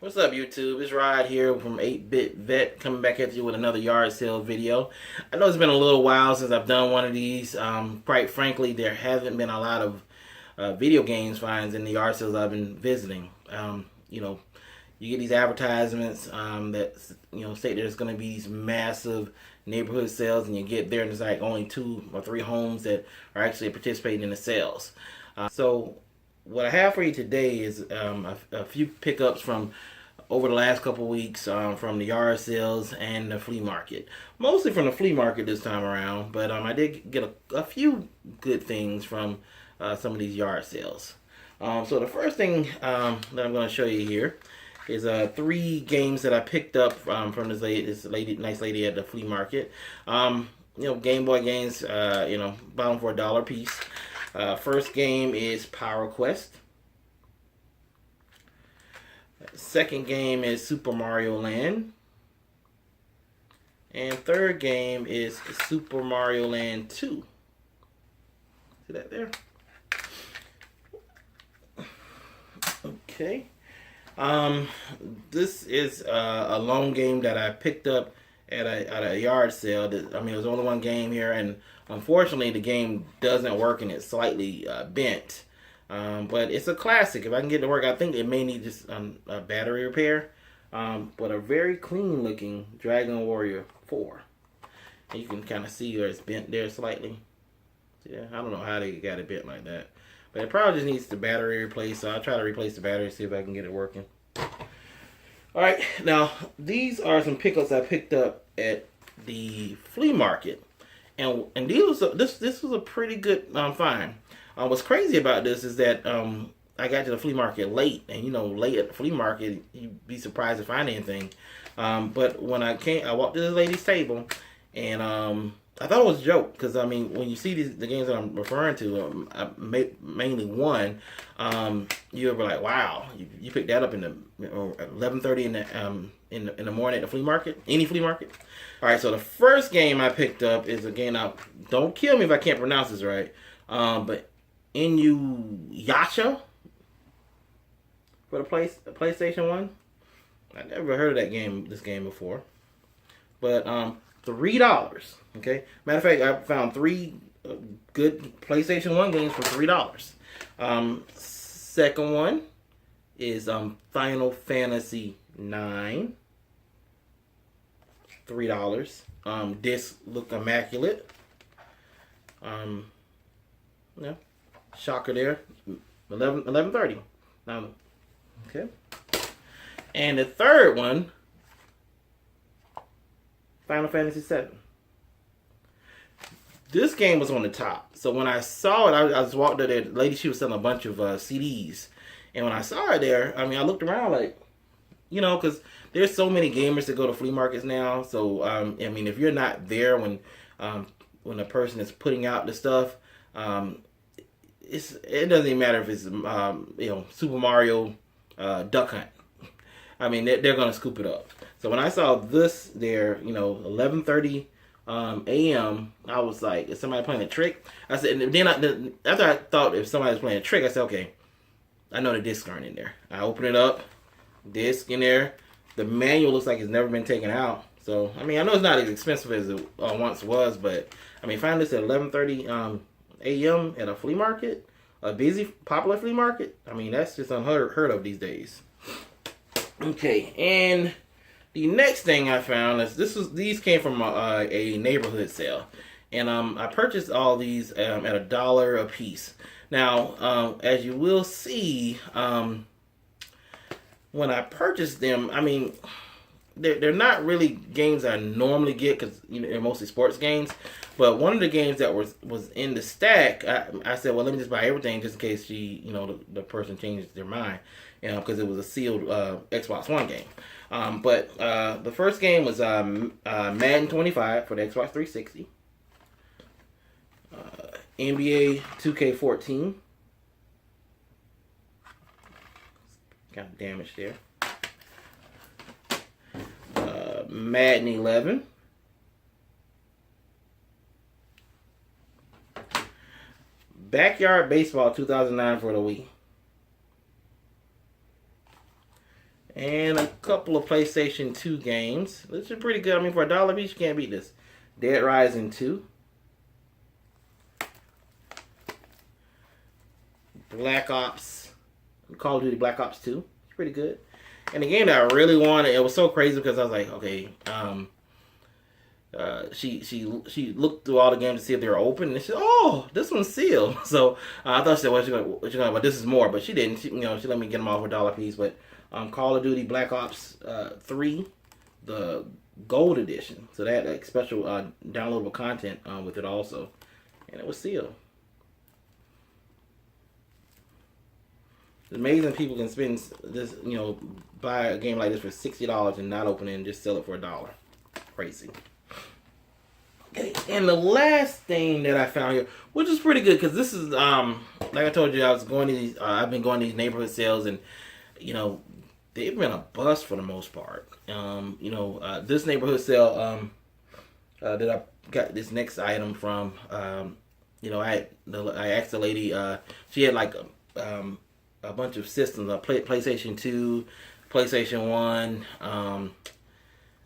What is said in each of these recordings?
What's up, YouTube? It's Rod here from 8-Bit Vet coming back at you with another yard sale video. I know it's been a little while since I've done one of these. Quite frankly, there haven't been a lot of video games finds in the yard sales I've been visiting. You get these advertisements that state there's going to be these massive neighborhood sales, and you get there and there's like only 2 or 3 homes that are actually participating in the sales. So what I have for you today is a few pickups from over the last couple of weeks from the yard sales and the flea market. Mostly from the flea market this time around, but I did get a few good things from some of these yard sales. So the first thing that I'm going to show you here is 3 games that I picked up from this nice lady at the flea market. Game Boy games, bought them for $1 a piece. First game is Power Quest. Second game is Super Mario Land. And third game is Super Mario Land 2. See that there? Okay. This is a lone game that I picked up at a yard sale. There's only one game here, and unfortunately the game doesn't work and it's slightly bent. But it's a classic. If I can get it to work, I think it may need just a battery repair. But a very clean looking Dragon Warrior 4. And you can kind of see where it's bent there slightly. Yeah, I don't know how they got it bent like that. But it probably just needs the battery replaced. So I'll try to replace the battery, see if I can get it working. Alright, now these are some pickups I picked up at the flea market. And this was a pretty good find. What's crazy about this is that I got to the flea market late, and late at the flea market, you'd be surprised to find anything. But when I walked to this lady's table, and I thought it was a joke because when you see the games that I'm referring to, mainly one, you'll be like, wow, you picked that up in the 11:30 in the morning at the flea market, any flea market. All right, so the first game I picked up is a game. Now, don't kill me if I can't pronounce this right, but Inuyasha for the PlayStation 1. I never heard of this game before. But $3. Okay. Matter of fact, I found 3 good PlayStation 1 games for $3. Second one is Final Fantasy 9. $3. Discs look immaculate. Yeah. Shocker there. 11:30. Okay. And the third one, Final Fantasy 7. This game was on the top. So when I saw it, I just walked up there. The lady, she was selling a bunch of CDs. And when I saw it there, I looked around like, because there's so many gamers that go to flea markets now. So, if you're not there when the person is putting out the stuff, it doesn't even matter if it's Super Mario Duck Hunt. They're gonna scoop it up. So when I saw this there, 11:30 a.m., I was like, is somebody playing a trick? I said, and then after I thought if somebody was playing a trick, I said, okay, I know the discs aren't in there. I open it up, disc in there. The manual looks like it's never been taken out. So I know it's not as expensive as it once was, but finding this at 11:30 a.m. at a flea market, a busy, popular flea market, that's just unheard of these days. Okay, and the next thing I found is these came from a neighborhood sale, and I purchased all these at $1 a piece. Now, as you will see, when I purchased them, they're not really games I normally get because they're mostly sports games. But one of the games that was in the stack, I said, well, let me just buy everything just in case the person changes their mind, because it was a sealed Xbox One game. But the first game was Madden 25 for the Xbox 360, NBA 2K14, kind of damaged there. Madden 11. Backyard Baseball 2009 for the Wii. and a couple of PlayStation 2 games. This is pretty good. I mean, for $1 each, you can't beat this. Dead Rising 2. Black Ops. Call of Duty Black Ops 2. It's pretty good. And the game that I really wanted, it was so crazy because I was like, okay, she looked through all the games to see if they were open, and she said, "Oh, this one's sealed." So I thought she said, "What you gonna?" But this is more. But she didn't. She let me get them all for $1 piece. But Call of Duty Black Ops 3, the Gold Edition. So that like special downloadable content with it also, and it was sealed. It's amazing people can spend this, buy a game like this for $60 and not open it and just sell it for $1. Crazy. Okay, and the last thing that I found here, which is pretty good, because this is like I told you, I was going to these. I've been going to these neighborhood sales, and they've been a bust for the most part. This neighborhood sale that I got this next item from. I asked the lady. She had like a bunch of systems, PlayStation 2, PlayStation 1,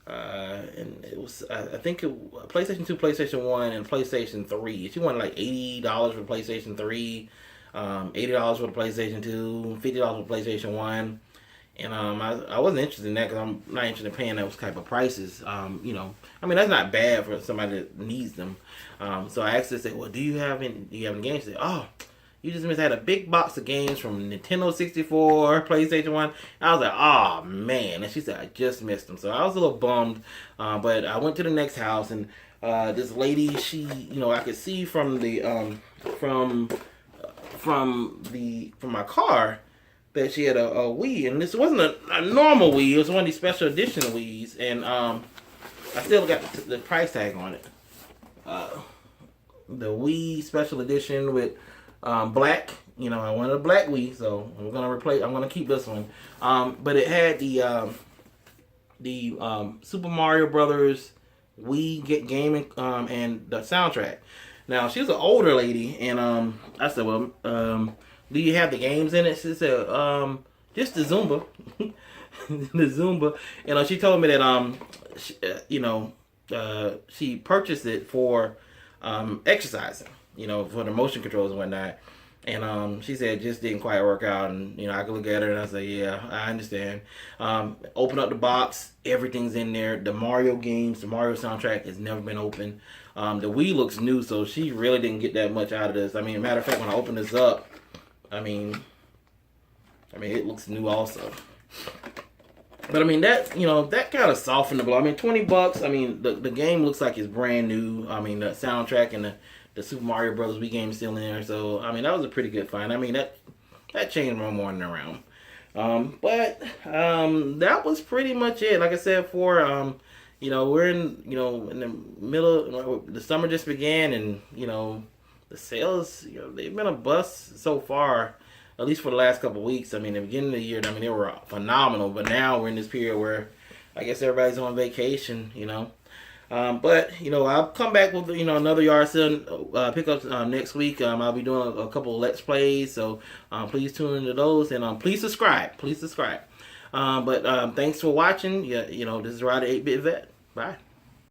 and it was, I think, PlayStation 2, PlayStation 1, and PlayStation 3. She wanted like $80 for PlayStation 3, $80 for the PlayStation 2, $50 for PlayStation 1. And I wasn't interested in that because I'm not interested in paying those type of prices. I mean, that's not bad for somebody that needs them. So I asked her, say, well, do you have any games? She said, oh, you just had a big box of games from Nintendo 64, PlayStation 1. I was like, oh, man. And she said, I just missed them. So I was a little bummed. But I went to the next house, and this lady, she, I could see from the, from my car that she had a Wii. And this wasn't a normal Wii. It was one of these special edition Wiis. And I still got the price tag on it. The Wii special edition with black, I wanted a black Wii, so I'm gonna keep this one. But it had the Super Mario Brothers Wii gaming and the soundtrack. Now she's an older lady, and I said, well, do you have the games in it? She said, just the Zumba, the Zumba. She told me that she purchased it for exercising. For the motion controls and whatnot. And she said it just didn't quite work out. And, I could look at her and I said, yeah, I understand. Open up the box. Everything's in there. The Mario games, the Mario soundtrack has never been open. The Wii looks new, so she really didn't get that much out of this. I mean, matter of fact, when I open this up, I mean, it looks new also. But that kind of softened the blow. $20. The game looks like it's brand new. The soundtrack and the Super Mario Brothers Wii game is still in there. So that was a pretty good find. That changed my morning around. But that was pretty much it. Like I said, for we're in in the middle. The summer just began, and the sales they've been a bust so far. At least for the last couple of weeks. The beginning of the year, they were phenomenal. But now we're in this period where I guess everybody's on vacation, But, I'll come back with, another yard sale pickups next week. I'll be doing a couple of Let's Plays. So please tune into those. And please subscribe. But thanks for watching. Yeah, this is Ryder 8-Bit Vet. Bye.